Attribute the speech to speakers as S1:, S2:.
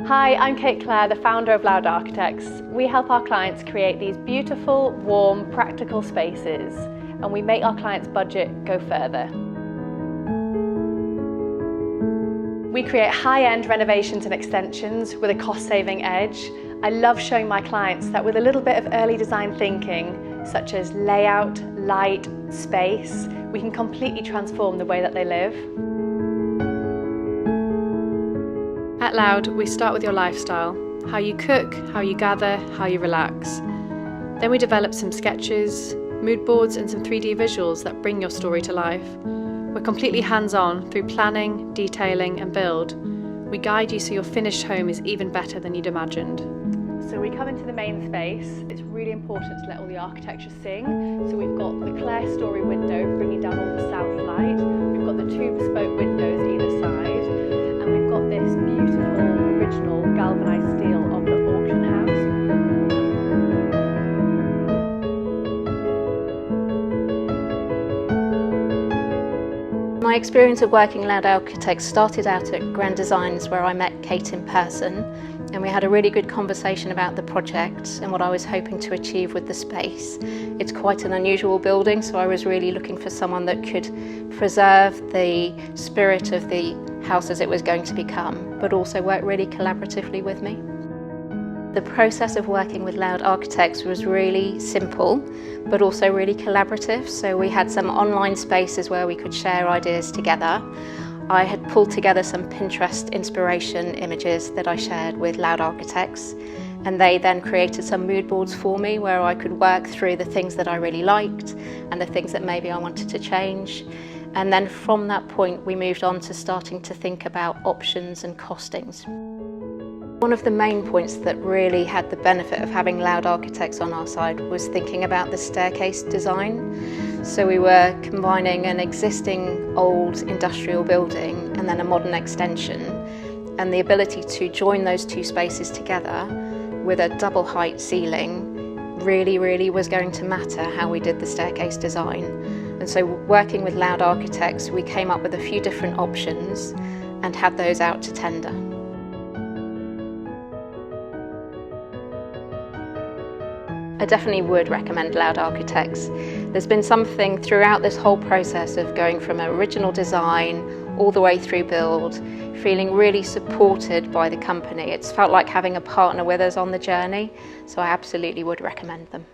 S1: Hi, I'm Kate Clare, the founder of Loud Architects. We help our clients create these beautiful, warm, practical spaces, and we make our clients' budget go further. We create high-end renovations and extensions with a cost-saving edge. I love showing my clients that with a little bit of early design thinking, such as layout, light, space, we can completely transform the way that they live. At Loud, we start with your lifestyle, how you cook, how you gather, how you relax. Then we develop some sketches, mood boards and some 3D visuals that bring your story to life. We're completely hands-on through planning, detailing and build. We guide you so your finished home is even better than you'd imagined. So we come into the main space. It's really important to let all the architecture sing. So we've got the Clare story window bringing down all the south light. We've got the two bespoke windows either side. And we've got this beautiful original galvanised steel of the auction house.
S2: My experience of working Loud Architects started out at Grand Designs, where I met Kate in person, and we had a really good conversation about the project and what I was hoping to achieve with the space. It's quite an unusual building, so I was really looking for someone that could preserve the spirit of the house as it was going to become, but also work really collaboratively with me. The process of working with Loud Architects was really simple, but also really collaborative. So we had some online spaces where we could share ideas together. I had pulled together some Pinterest inspiration images that I shared with Loud Architects, and they then created some mood boards for me where I could work through the things that I really liked and the things that maybe I wanted to change. And then from that point we moved on to starting to think about options and costings. One of the main points that really had the benefit of having Loud Architects on our side was thinking about the staircase design. So we were combining an existing old industrial building and then a modern extension, and the ability to join those two spaces together with a double height ceiling really was going to matter how we did the staircase design. And so working with Loud Architects, we came up with a few different options and had those out to tender. I definitely would recommend Loud Architects. There's been something throughout this whole process of going from original design all the way through build, feeling really supported by the company. It's felt like having a partner with us on the journey, so I absolutely would recommend them.